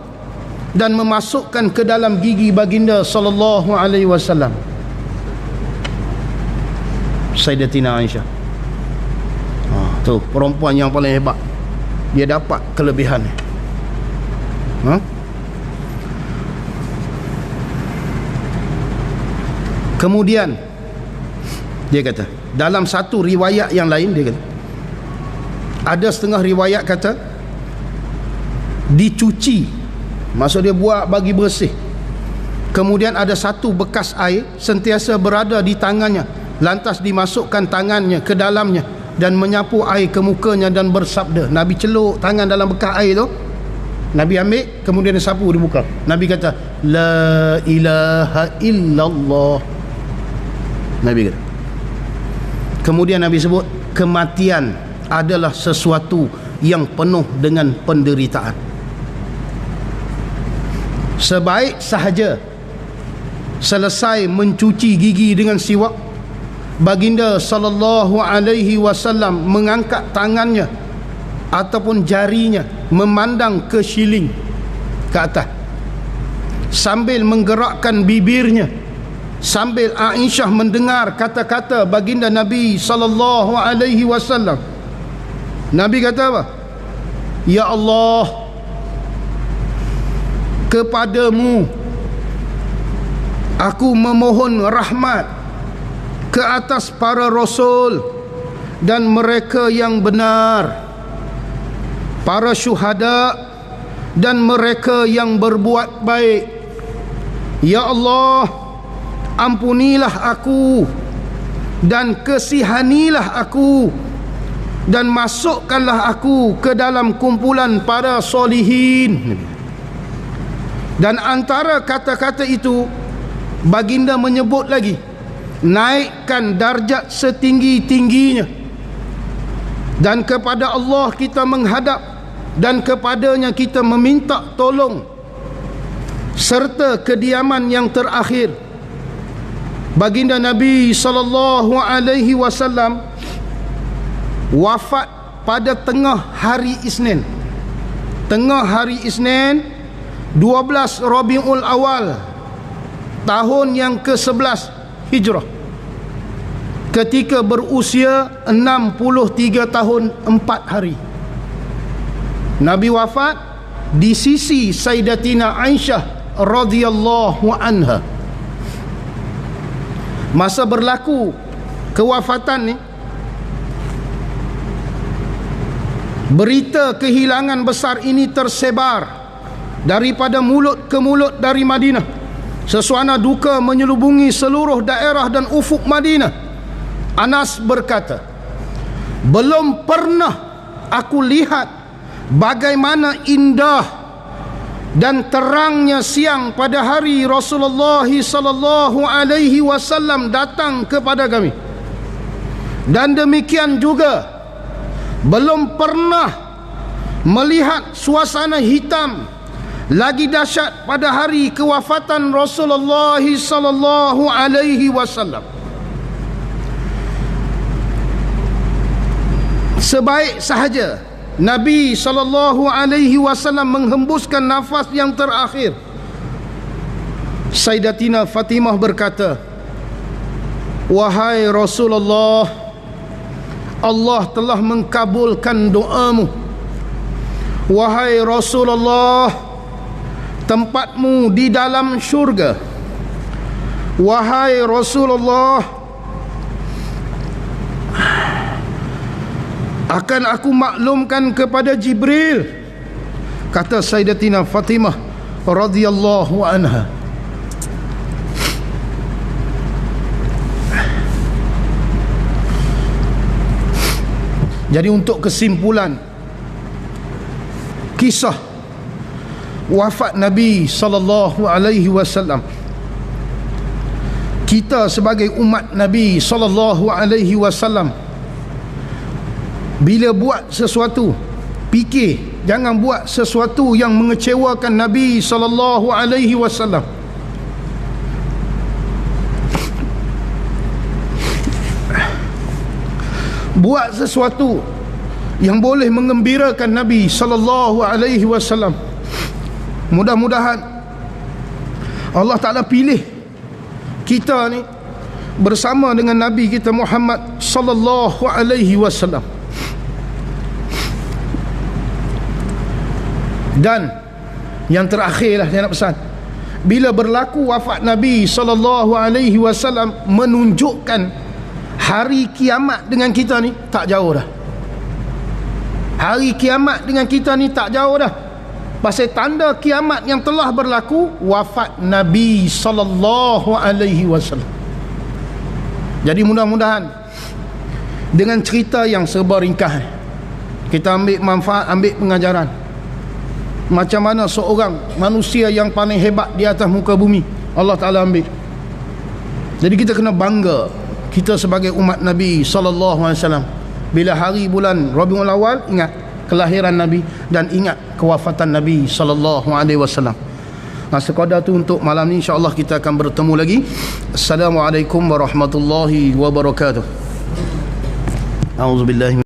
dan memasukkan ke dalam gigi baginda SAW. Sayyidatina Aisyah, tu perempuan yang paling hebat. Dia dapat kelebihan ni. Kemudian dia kata, dalam satu riwayat yang lain, dia kata, ada setengah riwayat kata dicuci, maksud dia buat bagi bersih, Kemudian ada satu bekas air sentiasa berada di tangannya, lantas dimasukkan tangannya ke dalamnya dan menyapu air ke mukanya dan bersabda. Nabi celuk tangan dalam bekas air tu, Nabi ambil, kemudian dia sapu, dibuka. Nabi kata, la ilaha illallah. Nabi kata. Kemudian Nabi sebut, kematian adalah sesuatu yang penuh dengan penderitaan. Sebaik sahaja selesai mencuci gigi dengan siwak, baginda sallallahu alaihi wasallam mengangkat tangannya ataupun jarinya memandang ke siling, ke atas, sambil menggerakkan bibirnya, sambil Aisyah mendengar kata-kata baginda Nabi sallallahu alaihi wasallam. Nabi kata apa? Ya Allah, kepadamu aku memohon rahmat ke atas para rasul dan mereka yang benar, para syuhada dan mereka yang berbuat baik. Ya Allah, ampunilah aku dan kesihanilah aku dan masukkanlah aku ke dalam kumpulan para solihin. Dan antara kata-kata itu, baginda menyebut lagi, naikkan darjat setinggi-tingginya, dan kepada Allah kita menghadap dan kepadanya kita meminta tolong, serta kediaman yang terakhir. Baginda Nabi sallallahu alaihi wasallam wafat pada tengah hari Isnin. Tengah hari Isnin 12 Rabiul Awal tahun yang ke-11 Hijrah, ketika berusia 63 tahun 4 hari. Nabi wafat di sisi Sayyidatina Aisyah radhiyallahu anha. Masa berlaku kewafatan ni, berita kehilangan besar ini tersebar daripada mulut ke mulut dari Madinah. Sesuana duka menyelubungi seluruh daerah dan ufuk Madinah. Anas berkata, belum pernah aku lihat bagaimana indah dan terangnya siang pada hari Rasulullah sallallahu alaihi wasallam datang kepada kami. Dan demikian juga belum pernah melihat suasana hitam lagi dahsyat pada hari kewafatan Rasulullah sallallahu alaihi wasallam. Sebaik sahaja Nabi sallallahu alaihi wasallam menghembuskan nafas yang terakhir, Sayyidatina Fatimah berkata, wahai Rasulullah, Allah telah mengkabulkan doamu. Wahai Rasulullah, tempatmu di dalam syurga. Wahai Rasulullah, akan aku maklumkan kepada Jibril, kata Sayyidatina Fatimah radhiyallahu anha. Jadi untuk kesimpulan kisah wafat Nabi sallallahu alaihi wasallam, kita sebagai umat Nabi sallallahu alaihi wasallam, bila buat sesuatu, fikir jangan buat sesuatu yang mengecewakan Nabi sallallahu alaihi wasallam. Buat sesuatu yang boleh mengembirakan Nabi sallallahu alaihi wasallam. Mudah-mudahan Allah Ta'ala pilih kita ni bersama dengan Nabi kita Muhammad sallallahu alaihi wasallam. Dan yang terakhirlah saya nak pesan, bila berlaku wafat Nabi sallallahu alaihi wasallam, menunjukkan hari kiamat dengan kita ni tak jauh dah. Hari kiamat dengan kita ni tak jauh dah. pasal tanda kiamat yang telah berlaku, wafat Nabi sallallahu alaihi wasallam. Jadi mudah-mudahan dengan cerita yang serba ringkas kita ambil manfaat, ambil pengajaran macam mana seorang manusia yang paling hebat di atas muka bumi Allah Ta'ala ambil. Jadi kita kena bangga, kita sebagai umat Nabi sallallahu alaihi wasallam, bila hari bulan Rabiul Awal ingat kelahiran Nabi dan ingat kewafatan Nabi sallallahu alaihi wasallam. Nah, sekadar tu untuk malam ni, insya-Allah kita akan bertemu lagi. Assalamualaikum warahmatullahi wabarakatuh. A'udzubillahi